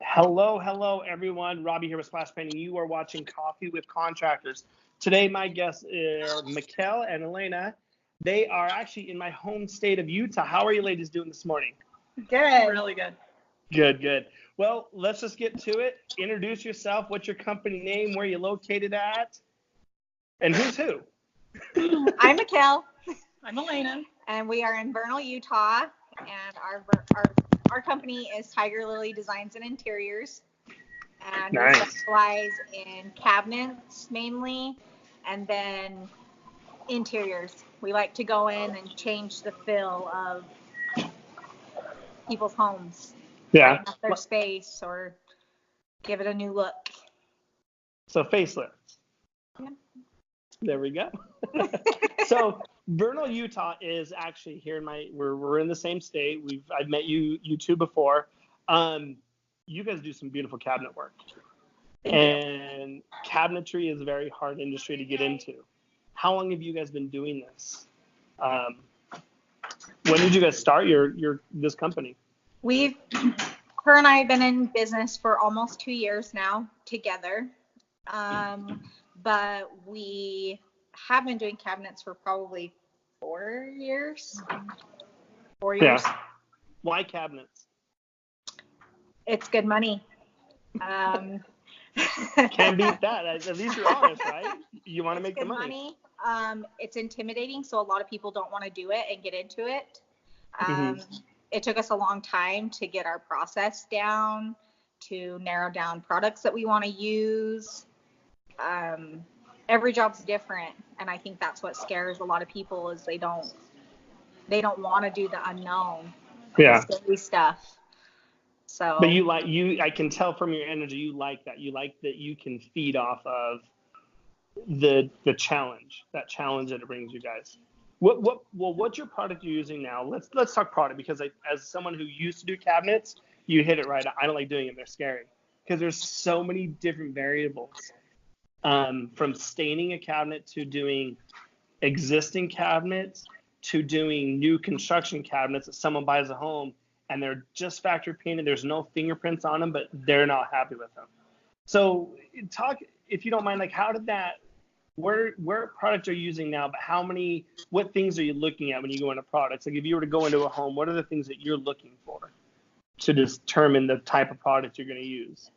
Hello, everyone. Robbie here with Splash Painting. You are watching Coffee with Contractors. Today, my guests are Mikkel and Elena. They are actually in my home state of Utah. How are you ladies doing this morning? Good. Really good. Good. Well, let's just get to it. Introduce yourself. What's your company name? Where are you located at? And who's who? I'm Mikkel. I'm Elena. And we are in Vernal, Utah. And our company is Tyger Lily Designs and Interiors. And Nice. We specialize in cabinets mainly, and then interiors. We like to go in and change the feel of people's homes. Yeah. Brighten up their space or give it a new look. So facelift. Yeah. There we go. So Vernal, Utah is actually here in we're in the same state. I've met you two before. You guys do some beautiful cabinet work. And cabinetry is a very hard industry to get into. How long have you guys been doing this? When did you guys start this company? Her and I have been in business for almost 2 years now together. But we have been doing cabinets for probably 4 years. 4 years. Yeah. Why cabinets? It's good money. Can't beat that. At least you're honest, right? You want to make the money. It's intimidating, so a lot of people don't want to do it and get into it. Mm-hmm. It took us a long time to get our process down, to narrow down products that we want to use. Every job's different, and I think that's what scares a lot of people is they don't want to do the unknown, the scary stuff. So, but I can tell from your energy you like that. You like that you can feed off of the challenge, that challenge that it brings you guys. What's your product you're using now? Let's talk product, because as someone who used to do cabinets, you hit it right. I don't like doing them. They're scary because there's so many different variables. From staining a cabinet to doing existing cabinets to doing new construction cabinets that someone buys a home and they're just factory painted. There's no fingerprints on them, but they're not happy with them. So talk, if you don't mind, like how did that, where products are you using now, but what things are you looking at when you go into products? Like if you were to go into a home, what are the things that you're looking for to determine the type of product you're going to use?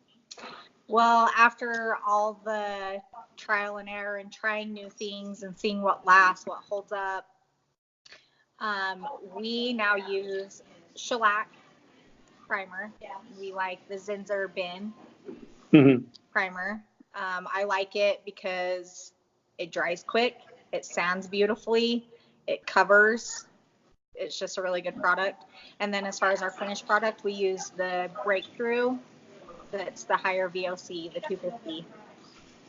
Well, after all the trial and error and trying new things and seeing what lasts, what holds up, we now use shellac primer. We like the Zinsser bin primer. I like it because it dries quick, it sands beautifully, it covers. It's just a really good product. And then as far as our finished product, we use the Breakthrough. That's the higher VOC, the 250.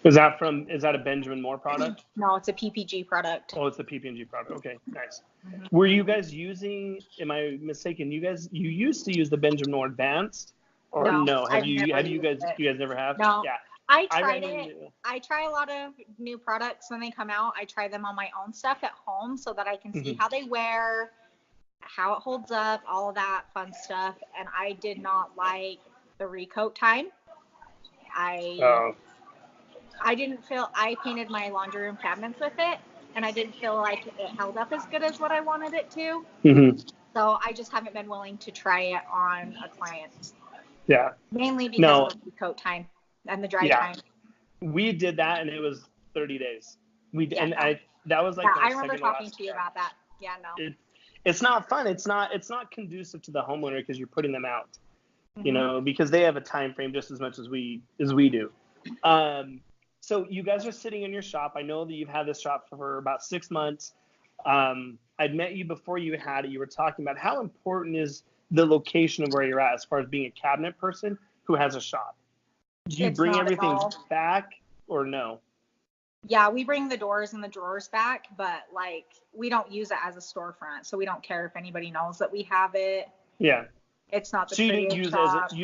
Is that a Benjamin Moore product? No, it's a PPG product. Oh, it's the PPG product. Okay, nice. Mm-hmm. Were you guys using? Am I mistaken? You used to use the Benjamin Moore Advanced, or no? Have you guys never have? No. Yeah. I tried it. I try a lot of new products when they come out. I try them on my own stuff at home so that I can see how they wear, how it holds up, all of that fun stuff. And I did not like the recoat time. I painted my laundry room cabinets with it, and I didn't feel like it held up as good as what I wanted it to. Mm-hmm. So I just haven't been willing to try it on a client. Yeah. Mainly because of the recoat time and the dry time. We did that, and it was 30 days. That was like. I remember talking to you about that. Yeah, no. It's not fun. It's not conducive to the homeowner because you're putting them out. You know, because they have a time frame just as much as we do. So you guys are sitting in your shop. I know that you've had this shop for about 6 months. I'd met you before you had it. You were talking about how important is the location of where you're at as far as being a cabinet person who has a shop. Do you bring everything back or no? Yeah, we bring the doors and the drawers back, but like we don't use it as a storefront, so we don't care if anybody knows that we have it. Yeah. It's not the so you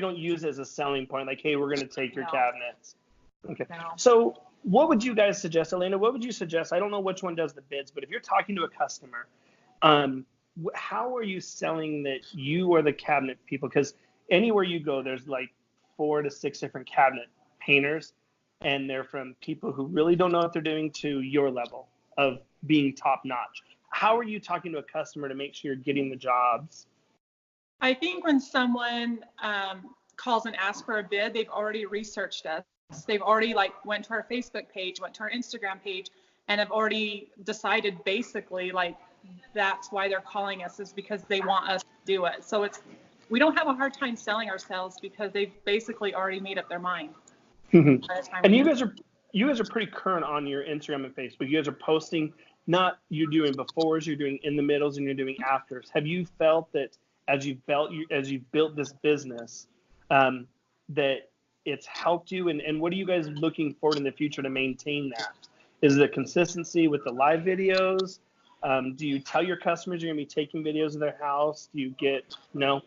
don't use it as a selling point, like, hey, we're going to take your cabinets. Okay. No. So what would you guys suggest, Elena? What would you suggest? I don't know which one does the bids, but if you're talking to a customer, how are you selling that you are the cabinet people? Because anywhere you go, there's like 4 to 6 different cabinet painters, and they're from people who really don't know what they're doing to your level of being top notch. How are you talking to a customer to make sure you're getting the jobs? I think when someone calls and asks for a bid, they've already researched us. They've already like went to our Facebook page, went to our Instagram page, and have already decided basically like that's why they're calling us, is because they want us to do it. So we don't have a hard time selling ourselves because they've basically already made up their mind. And you guys are pretty current on your Instagram and Facebook. You guys are posting, not you're doing befores, you're doing in the middles, and you're doing afters. Have you felt that as you've built this business, that it's helped you? And what are you guys looking forward in the future to maintain that? Is it consistency with the live videos? Do you tell your customers you're going to be taking videos of their house? Do you no?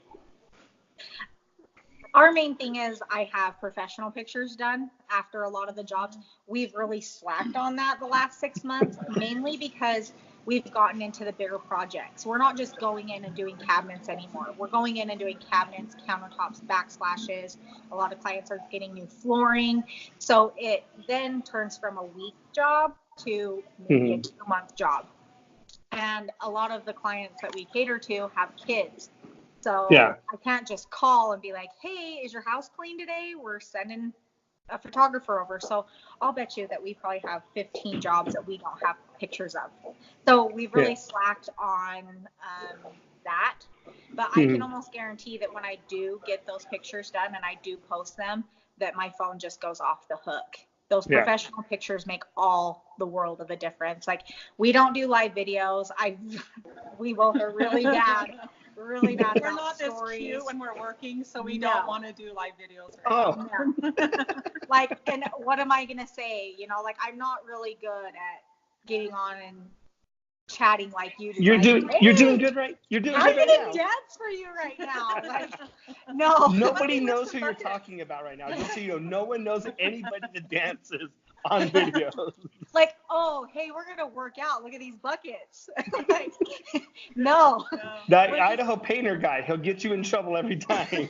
Our main thing is I have professional pictures done after a lot of the jobs. We've really slacked on that the last 6 months, mainly because we've gotten into the bigger projects. We're not just going in and doing cabinets anymore. We're going in and doing cabinets, countertops, backsplashes. A lot of clients are getting new flooring. So it then turns from a week job to maybe a 2-month job. And a lot of the clients that we cater to have kids. So I can't just call and be like, hey, is your house clean today? We're sending a photographer over. So I'll bet you that we probably have 15 jobs that we don't have pictures of. So we've really slacked on that. But I can almost guarantee that when I do get those pictures done and I do post them, that my phone just goes off the hook. Those professional pictures make all the world of a difference. Like, we don't do live videos. We both are really bad. Really bad. We're not stories. This cute when we're working, so we don't want to do live videos. Right? And what am I gonna say? Like, I'm not really good at getting on and chatting like you do. You're doing good, right? You're doing good right now. I'm gonna dance for you right now. Like, no. Nobody knows who you're talking about right now. Just so you know, no one knows anybody that dances on videos. Like, oh, hey, we're gonna work out. Look at these buckets. Like, no. That Idaho painter guy, he'll get you in trouble every time.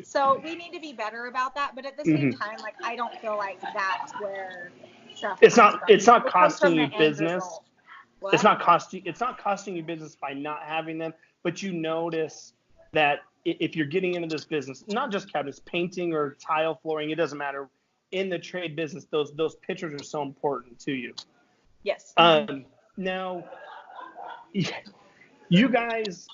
So we need to be better about that. But at the same time, like, I don't feel like that's where stuff. It's not costing you business. It's not costing you business by not having them. But you notice that if you're getting into this business, not just cabinets, painting or tile flooring, it doesn't matter. In the trade business, those pictures are so important to you. Yes. Now, you guys,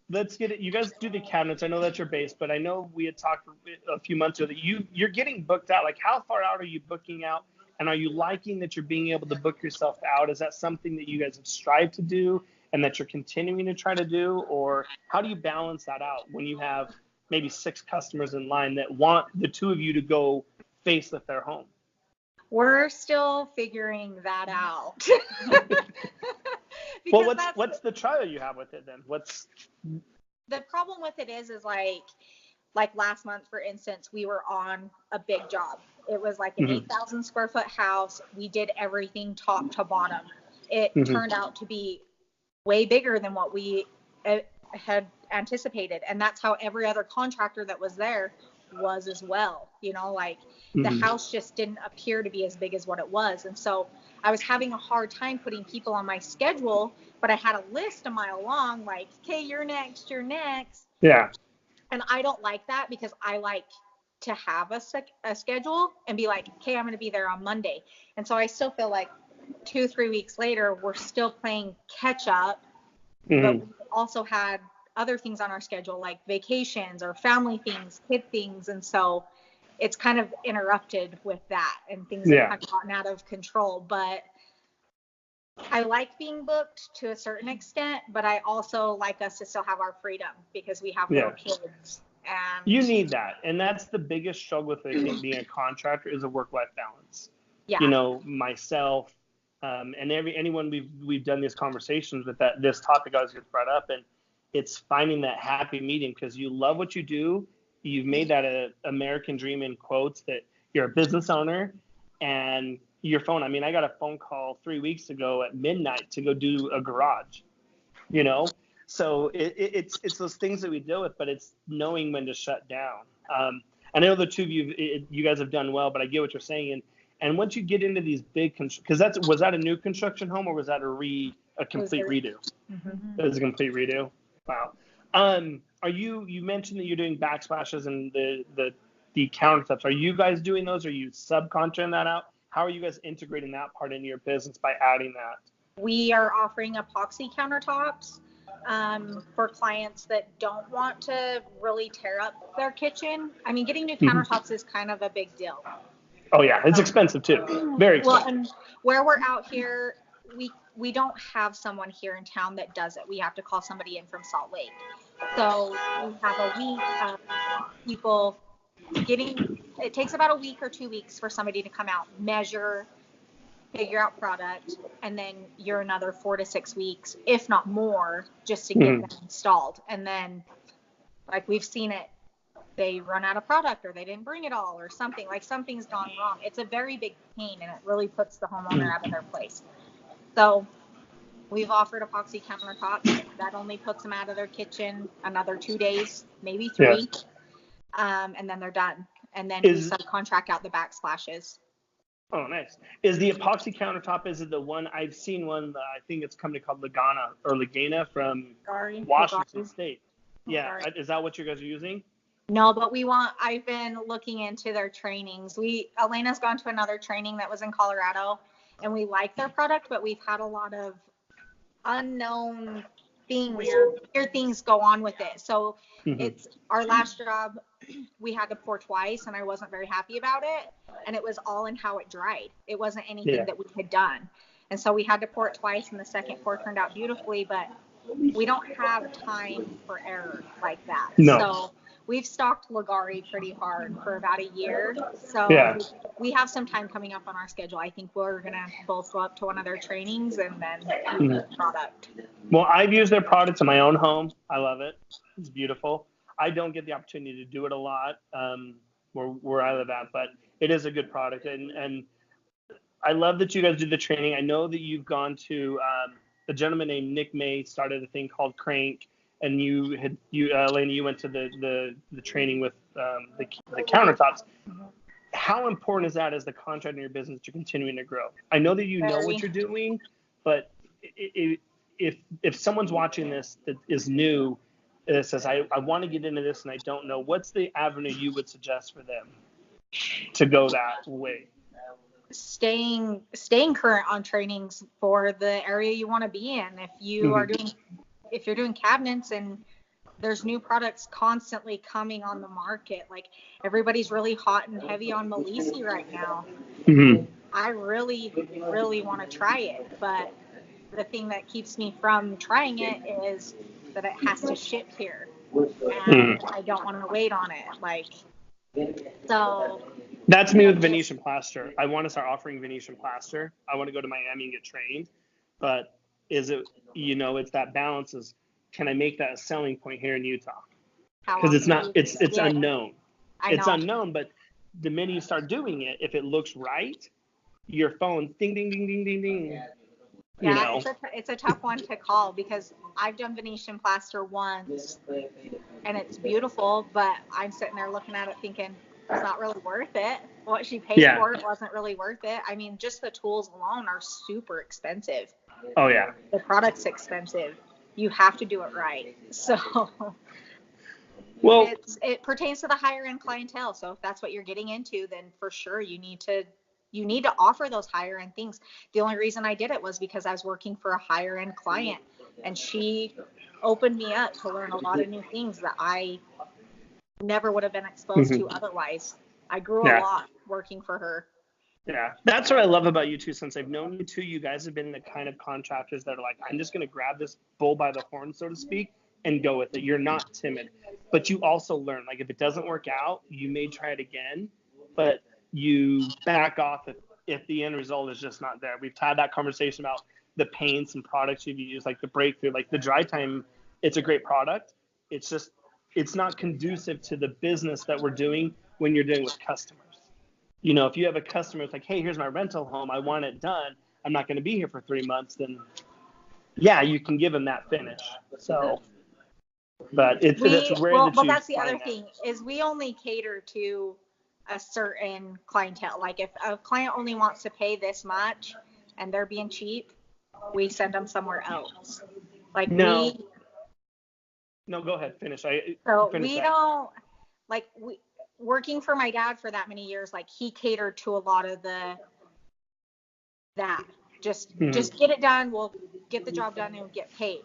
let's get it. You guys do the cabinets. I know that's your base, but I know we had talked a few months ago that you're getting booked out. Like, how far out are you booking out? And are you liking that you're being able to book yourself out? Is that something that you guys have strived to do and that you're continuing to try to do? Or how do you balance that out when you have maybe 6 customers in line that want the 2 of you to go facelift their home? We're still figuring that out. Well, what's the trial you have with it then? What's the problem with it is like last month, for instance, we were on a big job. It was like an 8,000 square foot house. We did everything top to bottom. It turned out to be way bigger than what we had anticipated. And that's how every other contractor that was there was as well. Like, the house just didn't appear to be as big as what it was. And so I was having a hard time putting people on my schedule, but I had a list a mile long, like, okay, you're next. Yeah. And I don't like that, because I like to have a schedule and be like, okay, I'm going to be there on Monday. And so I still feel like 2-3 weeks later, we're still playing catch up, but we also had other things on our schedule, like vacations or family things, kid things. And so it's kind of interrupted with that, and things have kind of gotten out of control. But I like being booked to a certain extent, but I also like us to still have our freedom, because we have little kids. And you need that. And that's the biggest struggle with, I think, being a contractor, is a work-life balance. Yeah. Myself, and anyone we've done these conversations with, that this topic always gets brought up, and it's finding that happy medium, because you love what you do. You've made that an American dream, in quotes, that you're a business owner, and your phone. I mean, I got a phone call 3 weeks ago at midnight to go do a garage. you know? So it's those things that we deal with, but it's knowing when to shut down. I know the two of you guys have done well, but I get what you're saying. And once you get into these big, because was that a new construction home or was that a complete redo? Mm-hmm. It was a complete redo. Wow. You mentioned that you're doing backsplashes and the countertops. Are you guys doing those? Are you subcontracting that out? How are you guys integrating that part into your business by adding that? We are offering epoxy countertops for clients that don't want to really tear up their kitchen. I mean, getting new countertops is kind of a big deal. Oh yeah, it's expensive too. Very expensive. Well, and where we're out here, we don't have someone here in town that does it. We have to call somebody in from Salt Lake. So we have a week of people it takes about a week or 2 weeks for somebody to come out, measure, figure out product, and then you're another 4 to 6 weeks, if not more, just to get them installed. And then, like, we've seen it, they run out of product or they didn't bring it all or something, like something's gone wrong. It's a very big pain and it really puts the homeowner out of their place. So we've offered epoxy countertops. That only puts them out of their kitchen another 2 days, maybe 3. Yes. And then they're done. And then we subcontract out the backsplashes. Oh, nice. Is the epoxy countertop, is it the one, I've seen one, I think it's a company called Lagana from Washington State. Yeah. Is that what you guys are using? No, but I've been looking into their trainings. Elena's gone to another training that was in Colorado, and we like their product, but we've had a lot of unknown things, weird things go on with it. So it's our last job, we had to pour twice, and I wasn't very happy about it. And it was all in how it dried. It wasn't anything that we had done. And so we had to pour it twice, and the second pour turned out beautifully, but we don't have time for error like that. No. So we've stocked Ligari pretty hard for about a year. So we have some time coming up on our schedule. I think we're going to both go up to one of their trainings and then use the product. Well, I've used their products in my own home. I love it. It's beautiful. I don't get the opportunity to do it a lot where I live at, but it is a good product. And I love that you guys do the training. I know that you've gone to a gentleman named Nick May started a thing called Crank. And Elena, you went to the training with the countertops. How important is that as the contractor in your business to continuing to grow? I know that you know what you're doing, but if someone's watching this that is new, that says, I want to get into this and I don't know, what's the avenue you would suggest for them to go that way? Staying current on trainings for the area you want to be in. If you're doing cabinets and there's new products constantly coming on the market, like everybody's really hot and heavy on Malisi right now. I really, really want to try it, but the thing that keeps me from trying it is that it has to ship here, and I don't want to wait on it. So that's me with Venetian plaster. I want to start offering Venetian plaster. I want to go to Miami and get trained, but is it, it's that balance is, can I make that a selling point here in Utah? Because it's not, it's unknown. It's unknown, but the minute you start doing it, if it looks right, your phone ding, ding, ding, ding, ding, ding. Yeah, it's a tough one to call because I've done Venetian plaster once and it's beautiful, but I'm sitting there looking at it thinking it's not really worth it. What she paid for it wasn't really worth it. I mean, just the tools alone are super expensive. Oh yeah. The product's expensive. You have to do it right. So well, it pertains to the higher end clientele. So if that's what you're getting into, then for sure you need to offer those higher end things. The only reason I did it was because I was working for a higher end client, and she opened me up to learn a lot of new things that I never would have been exposed to otherwise. I grew a lot working for her. Yeah, that's what I love about you two. Since I've known you two, you guys have been the kind of contractors that are like, I'm just going to grab this bull by the horn, so to speak, and go with it. You're not timid, but you also learn. Like if it doesn't work out, you may try it again, but you back off if the end result is just not there. We've had that conversation about the paints and products you've used, like the Breakthrough, like the Dry Time. It's a great product. It's just, it's not conducive to the business that we're doing when you're dealing with customers. If you have a customer, it's like, hey, here's my rental home. I want it done. I'm not going to be here for 3 months. Then, yeah, you can give them that finish. So, but it's rare well, that you that's the find other that. thing is we only cater to a certain clientele. Like if a client only wants to pay this much and they're being cheap, we send them somewhere else. Like No, go ahead, finish. Finish we that. don't like we working for my dad for that many years. Like he catered to a lot of that. Just get it done. We'll get the job done and we'll get paid.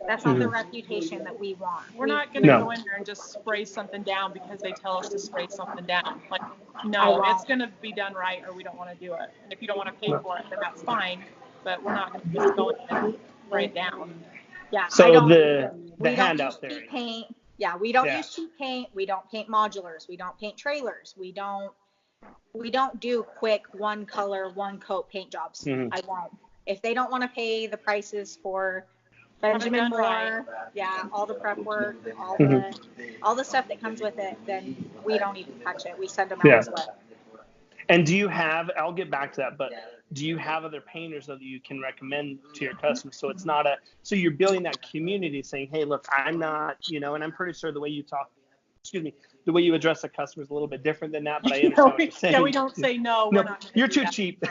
That's not the reputation that we want. We're not going to go in there and just spray something down because they tell us to spray something down. Like, no, it's going to be done right or we don't want to do it. And if you don't want to pay for it, then that's fine. But we're not going to just go in and spray it down. Yeah. So the handout theory. Paint. Yeah, we don't use cheap paint. We don't paint modulars. We don't paint trailers. We don't do quick one color, one coat paint jobs. I won't. If they don't want to pay the prices for Benjamin Moore, all the prep work, all the stuff that comes with it, then we don't even touch it. We send them elsewhere. And do you have, I'll get back to that, but do you have other painters that you can recommend to your customers? So it's not so you're building that community saying, hey, look, I'm not, and I'm pretty sure the way you the way you address the customer is a little bit different than that, but I understand what you're saying. Yeah, we don't say no, we're not. You're too cheap.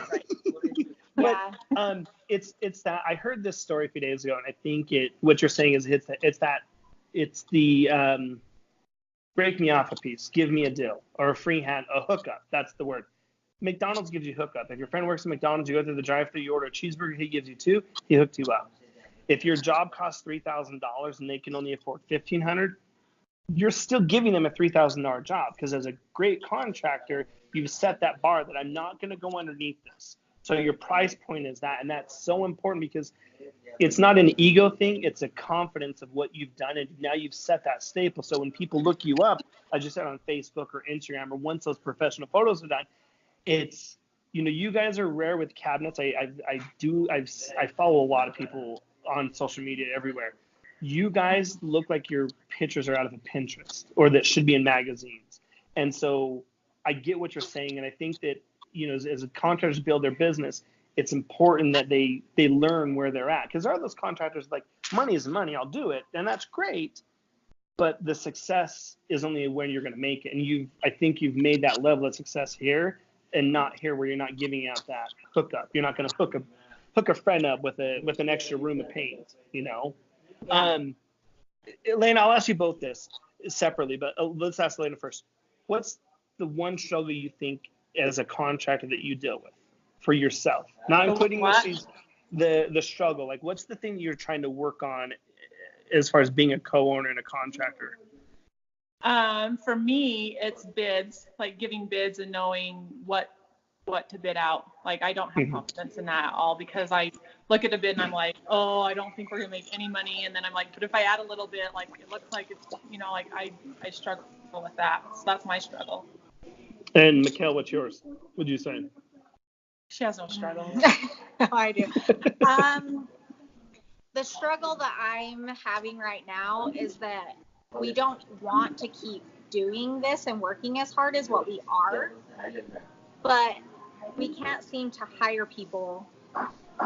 Right. But it's that I heard this story a few days ago, and I think what you're saying is it's the break me off a piece, give me a deal, or a hookup. That's the word. McDonald's gives you hookup. If your friend works at McDonald's, you go through the drive-thru, you order a cheeseburger, he gives you 2, he hooked you up. If your job costs $3,000 and they can only afford $1,500, you're still giving them a $3,000 job because as a great contractor, you've set that bar that I'm not going to go underneath this. So your price point is that, and that's so important because it's not an ego thing. It's a confidence of what you've done, and now you've set that staple. So when people look you up, as you said on Facebook or Instagram, or once those professional photos are done, it's you guys are rare with cabinets. I follow a lot of people on social media everywhere. You guys look like your pictures are out of a Pinterest or that should be in magazines. And so I get what you're saying, and I think that as contractors build their business, it's important that they learn where they're at, because there are those contractors like money is money, I'll do it, and that's great, but the success is only when you're going to make it. And I think you've made that level of success here and not here, where you're not giving out that hookup. You're not going to hook a friend up with an extra room of paint. Elena, I'll ask you both this separately, but let's ask Elena first. What's the one struggle you think as a contractor that you deal with for yourself, not including the struggle? Like, what's the thing you're trying to work on as far as being a co-owner and a contractor? For me, it's bids, like giving bids and knowing what to bid out. Like, I don't have confidence in that at all, because I look at a bid and I'm like, oh, I don't think we're gonna make any money. And then I'm like, but if I add a little bit, like, it looks like it's, like I struggle with that. So that's my struggle. And Mikhail, what's yours? What'd you say? She has no struggle. No, I do. The struggle that I'm having right now is that we don't want to keep doing this and working as hard as what we are, but we can't seem to hire people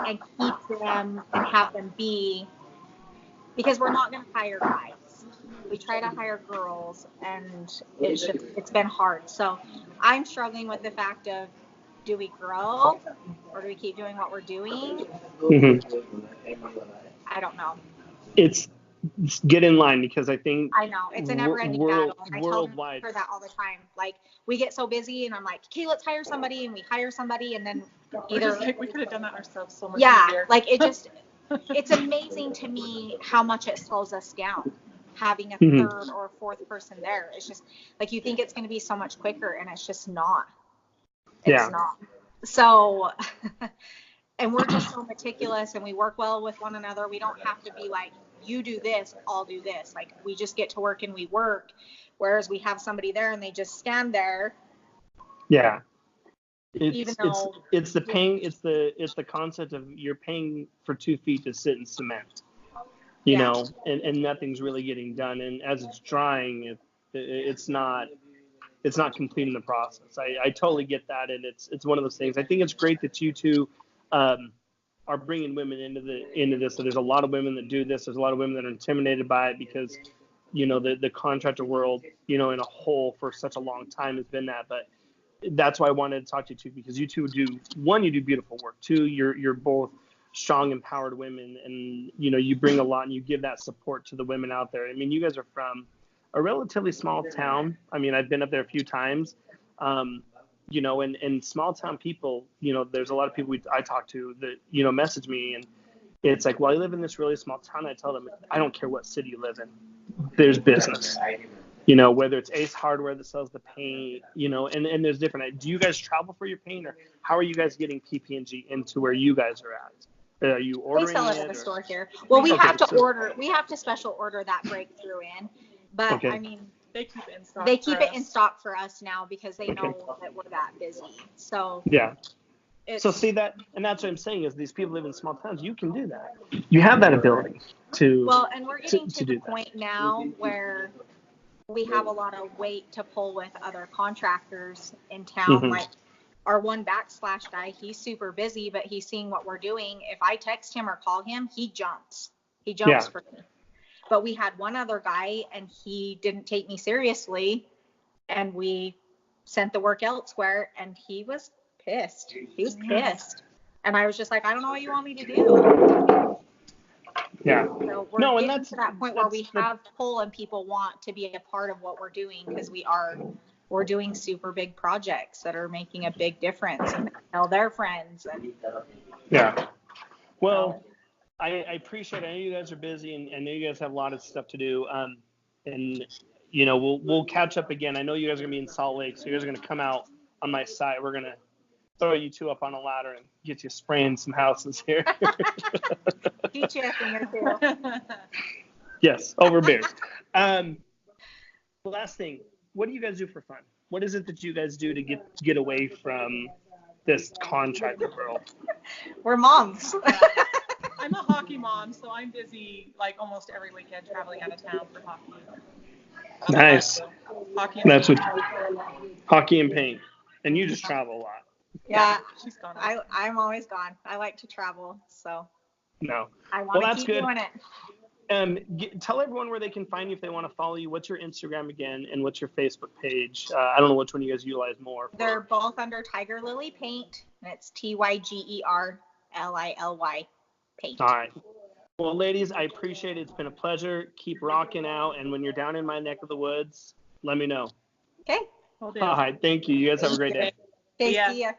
and keep them and have them be, because we're not going to hire guys. We try to hire girls, and it's been hard. So I'm struggling with the fact of, do we grow or do we keep doing what we're doing? I don't know. It's get in line, because I think I know it's a never-ending battle. I tell them worldwide for that all the time. Like, we get so busy, and I'm like, okay, let's hire somebody, and we hire somebody, and then either we could have done that ourselves so much easier. Like, it's amazing to me how much it slows us down having a third or fourth person there. It's just like, you think it's going to be so much quicker, and it's just not. It's not. So, and we're just so meticulous, and we work well with one another. We don't have to be like, you do this, I'll do this. Like, we just get to work and we work. Whereas we have somebody there and they just stand there. Yeah. It's the concept of you're paying for 2 feet to sit in cement, and nothing's really getting done. And as it's drying, it's not completing the process. I totally get that. And it's one of those things. I think it's great that you two, are bringing women into this. So there's a lot of women that do this. There's a lot of women that are intimidated by it because, you know, the contractor world, you know, in a whole for such a long time has been that. But that's why I wanted to talk to you two, because you two do, one, you do beautiful work. Two, you're both strong, empowered women, and, you know, you bring a lot and you give that support to the women out there. I mean, you guys are from a relatively small town. I mean, I've been up there a few times. You know, and small town people, you know, there's a lot of people I talk to that, you know, message me, and it's like, well, I live in this really small town. I tell them, I don't care what city you live in, there's business. You know, whether it's Ace Hardware that sells the paint, you know, and there's different. Do you guys travel for your paint, or how are you guys getting PP&G into where you guys are at? Are you ordering We sell it it at the or? store here. Well, we Okay, have to so- order. We have to special order that breakthrough in, but Okay. I mean, They keep it in stock. they keep for it us. in stock for us now because they know Okay. that we're that busy. So Yeah. it's, So see that, and that's what I'm saying is these people live in small towns. You can do that. You have that ability to. well, and we're getting to to do the that. point now where we have a lot of weight to pull with other contractors in town. Mhm. Like our one backslash guy, he's super busy, but he's seeing what we're doing. If I text him or call him, he jumps. He jumps Yeah. for me. But we had one other guy and he didn't take me seriously, and we sent the work elsewhere, and he was pissed. He was pissed. And I was just like, I don't know what you want me to do. Yeah. So we're No, and getting that's- to that point where we that's- have pull and people want to be a part of what we're doing because we're doing super big projects that are making a big difference, and they tell their friends. And Yeah. Well, I appreciate it. I know you guys are busy, and I know you guys have a lot of stuff to do. And you know, we'll catch up again. I know you guys are gonna be in Salt Lake, so you guys are gonna come out on my site. We're gonna throw you two up on a ladder and get you spraying some houses here. teach you a thing or two. Yes, over beers. The last thing, what do you guys do for fun? What is it that you guys do to get away from this contractor world? We're moms. I'm a hockey mom, so I'm busy like almost every weekend traveling out of town for hockey. Nice. Hockey and That's what paint. hockey and paint, and you just travel a lot. Yeah, She's gone. I'm always gone. I like to travel, so No. I want to that's keep good. doing it. Tell everyone where they can find you if they want to follow you. What's your Instagram again, and what's your Facebook page? I don't know which one you guys utilize more. They're both under Tyger Lily Paint, and it's TYGERLILY Paint. All right. Well, ladies, I appreciate it. It's been a pleasure. Keep rocking out, and when you're down in my neck of the woods, let me know. Okay. Will do. All right. Thank you. You guys have a great day. Okay, Yeah. see ya.